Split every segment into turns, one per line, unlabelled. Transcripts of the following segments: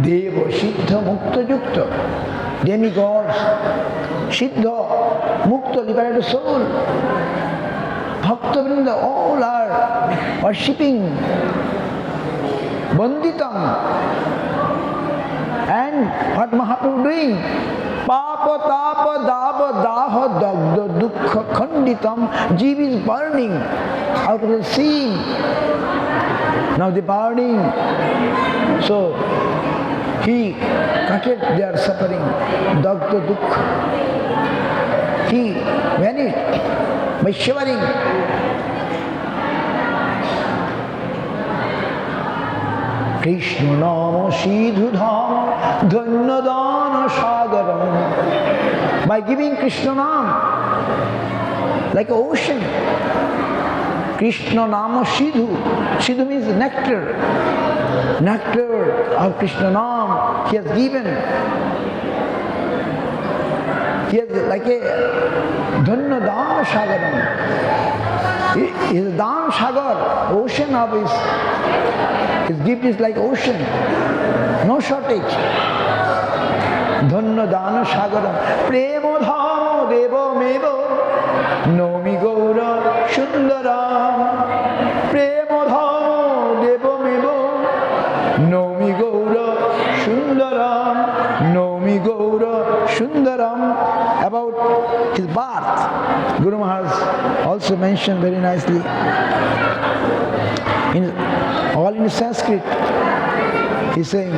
দেব সিদ্ধ মুক্ত যুক্ত, demigods, Siddha, Mukta, liberated soul. Bhakta-vrinda, all are worshipping Banditam. And what Mahaprabhu doing? Papa, tapa, dava, daha, dagda, dukkha, khanditam. Jeev is burning out of the sea. Now they burning. So he cutted their suffering, dagda, dukkha. He vanished by shivering. Krishna nama Sidhu dhama dhanya dana sagaram. By giving Krishna nama, like an ocean, Krishna nama Sidhu. Sidhu means nectar. Nectar of Krishna nama he has given. He is like a dhanya dana sagaram. He is dan sagar, ocean of his gift is like ocean, no shortage. Dhanya dana sagaram, premo dhamo devo mevo, nomi gaura sundaram. Premo dhamo devo mevo, nomi gaura sundaram, nomi gaura sundaram. About his birth, Guru Maharaj also mentioned very nicely. All in Sanskrit, he's saying,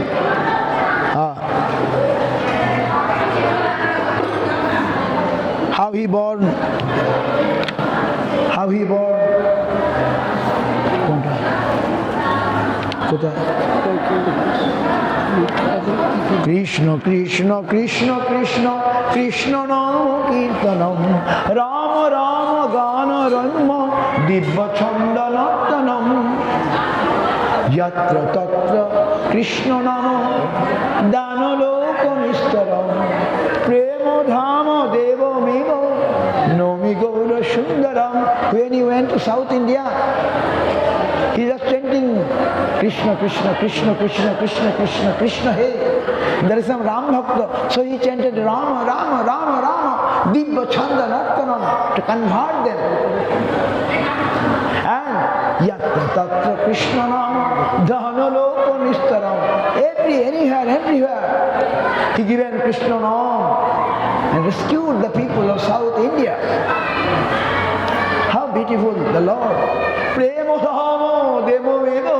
how he born, Krishna, Krishna, Krishna, Krishna, Krishna Nama Kirtanam, Rama Rama Gana Ranma, Dibba Chanda Nattanam, Yatra Tatra Krishna Nama, Dana Loko Nistaram, Premo Dhama Devo Migo, Nomi Gaura Sundaram. When he went to South India, he was chanting Krishna, Krishna, Krishna, Krishna, Krishna, Krishna, Krishna, hey. There is some Ram Bhakta, so he chanted Rama, Rama, Rama, Rama, Dibba Chanda Nattanam to convert them. And Yatra Tatra Krishna Nama, Dhana Loko Nistaram. Anywhere, he given Krishna Nama and rescued the people of South India. How beautiful the Lord. Premo dhamo devo vedo,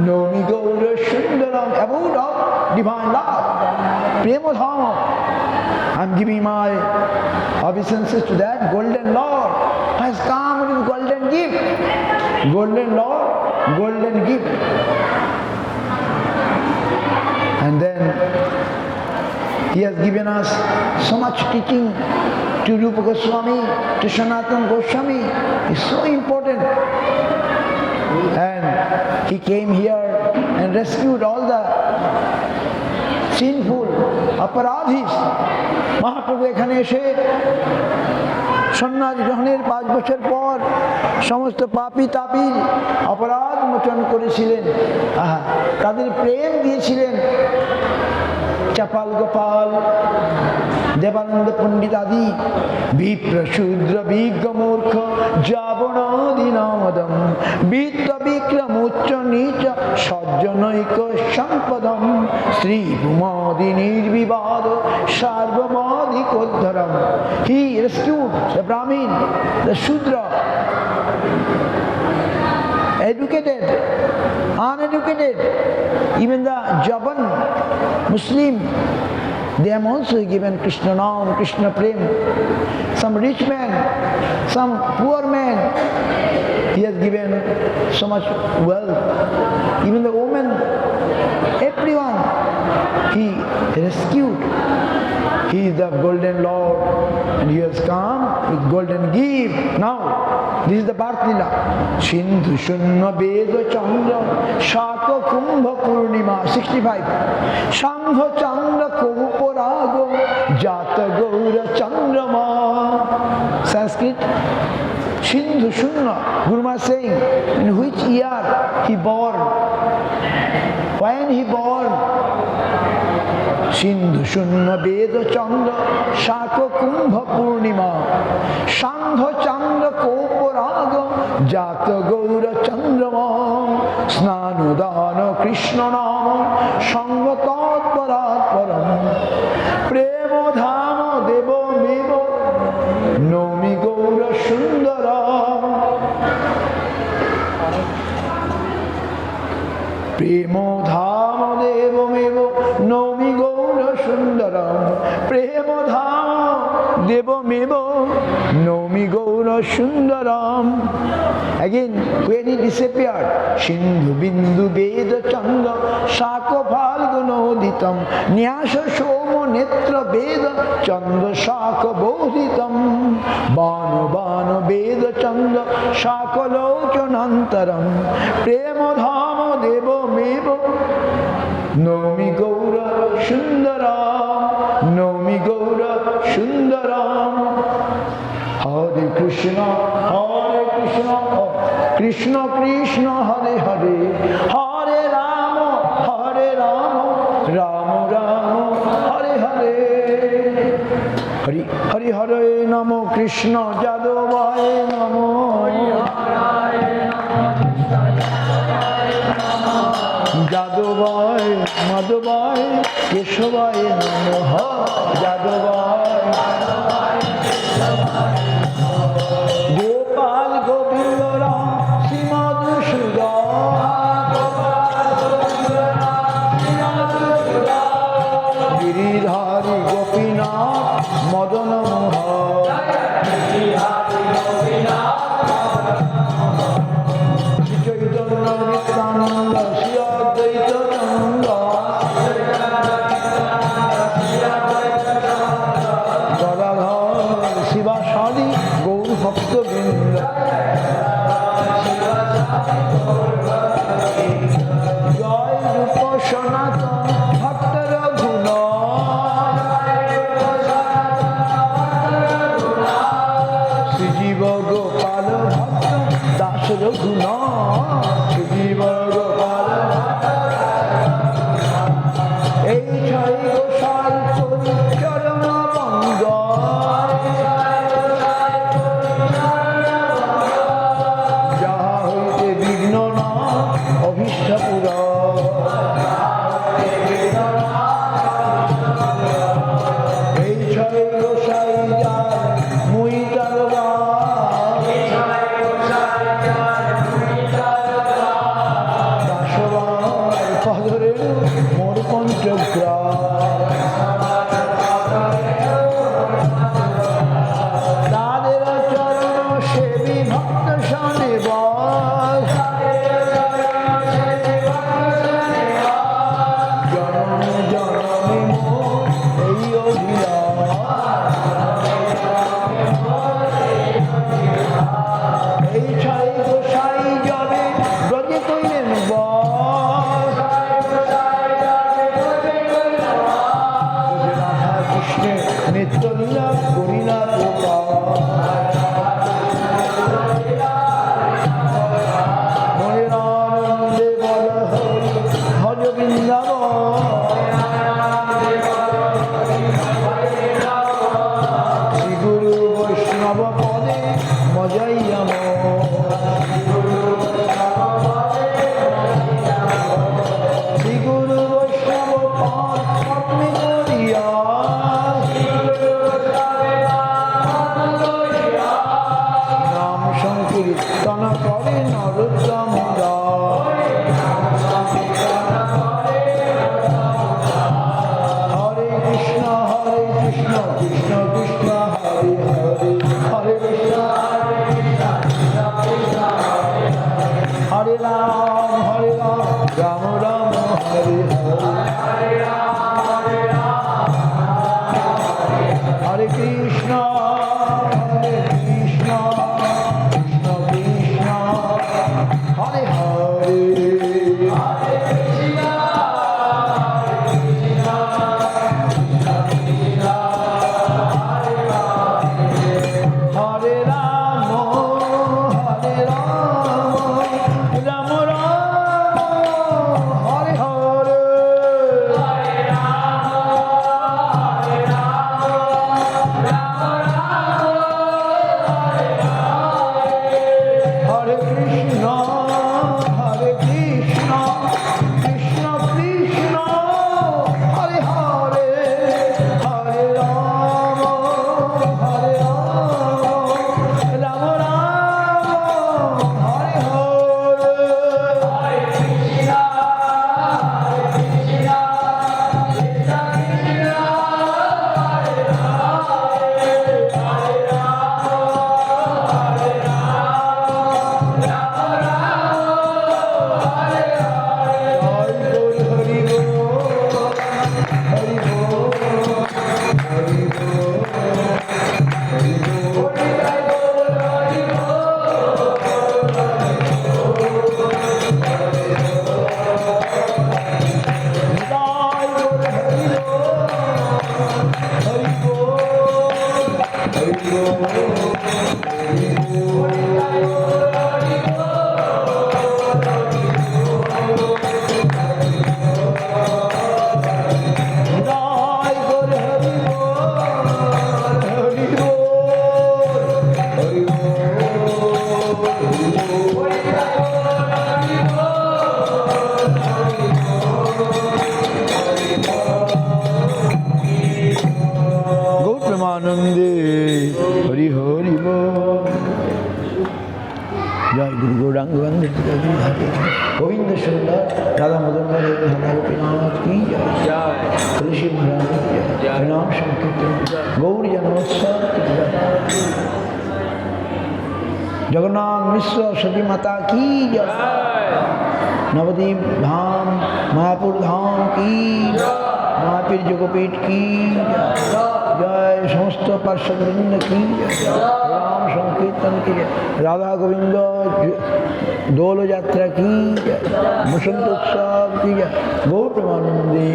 nomi gaura sundaram. Abode of divine love. Premo dhamo. I'm giving my obeisances to that golden Lord who has come with golden gift. Golden Lord, golden gift. And then he has given us so much teaching to Rupa Goswami, to Sanatana Goswami. It's so important. And he came here and rescued all the sinful aparadhis. Mahaprabhu এখানে এসে সন্ন্যাস গ্রহণের 5 বছর পর সমস্ত পাপী তাপী অপরাধ মোচন করেছিলেন। তাদের প্রেম দিয়েছিলেন। চাপাল গোপাল, দেবানন্দ পণ্ডিত আদি, বিপ্র শূদ্র বিজ্ঞ মূর্খ যাবনাদি নামদম, বিত্ত বিক্রম উচ্চ নিচ সজ্জনৈক সম্পদম, Shri ভূমাদি নির্বিবাদ সার্বমাধিকোদ্ধরম. He rescued the Brahmin, the Shudra, educated, uneducated, even the Javan Muslim, they have also given Krishna Nam, Krishna Prem. Some rich man, some poor man, he has given so much wealth. Even the woman, everyone, he rescued. He is the golden Lord and he has come with golden gift. Now, this is the birth lila. Sindhu Shunna Veda Chandra Shaka Kumbha Purnima 65. Shangha Chandra Kovuporago Jata Gaura Chandrama. Sanskrit. Sindhu Shunna. Guru Maharaj saying, in which year he born? When he born? Sindhu Shunna Veda Chandra Shaka Kumbha Purnima Shangha Chandra Koporaga Jata Gaura Chandrama Snanudana Krishna Nama Sangha Tatparat Param Prema Dhama Devo Mevo Nomi Gaura Sundara Prema Dhama Devo Mevo Nomi Gaura Sundaram Prema Dhama Devo Mevo Nomi Gaura Sundaram. Again, when he disappeared, Sindhu Bindu Veda Chanda Shaka Phalgunoditam Nyasa Shomo Netra Veda Chanda Shaka Bodhitam Bano Bano Veda Chanda Shaka Lochanantaram Prema Dhama Devo Mevo Nomi Gaura Sundaram Nomi Gaura Sundaram. Hare Krishna Krishna Krishna Hare Hare Hare Rama Rama Rama Hare Hare. Hari Hari Hare Namo Krishna Jadavaya Namo Jadavaya Madhavaya Keshavaya Namo Jadavaya Gopal Govinda Ram Srimad Giridhari Gopinath Madana Mohan Chaitanya Nityananda Shri Advaita Nanda Gadadhar Sivasadi Gaur Bhakta Vrinda Jai Rupa Sanatana Bhakta Raghuna Srijiva Gopala Bhakta Das Raghuna Srijiva Gopala Ei Chai Gosai Tori Charana Banga Jaha Hoite Vigna Na Abhishta Pura Ei Chai Gosai Jai Muitar More Panchagra Dadera Charana Shevi Bhakta Shane Bas Janam Janami Mo Ei Odhila Ei Chai Gosai Jabe Braje Koilen Bas Nitya Lila Gorila Gopa Mohiranande Bala Bhaj Vrindavan Shri Guru Vaishnava Pade Majayamo Shri Guru Vaishnava Pade Padme Goriya Nam Sankirtana Kare Narottama Hare Krishna Krishna Krishna Hare Hare Hare Krishna Hare Ram Ram Ram Hare Hare আনন্দে হরি হরি বল। জয় গুরু গৌরাঙ্গ বন্দে গোবিন্দ সুন্দর রাধা মদন রাধা গোপীনাথ কি জয়, তুলসী মহারাজ কি জয়, হরিনাম সংকীর্তন গৌর জন্মোৎসব কি জয়, জগন্নাথ মিশ্র সতী মাতা কি জয়, নবদ্বীপ ধাম মায়াপুর ধাম কি জয়, महापीर जोगपीठ की जय, समस्त पार्षदवृंद की जय, राम संकीर्तन की जय, राधा गोविंद दोल यात्रा की जय, बसंत उत्सव की जय, गौर प्रेमानंदी।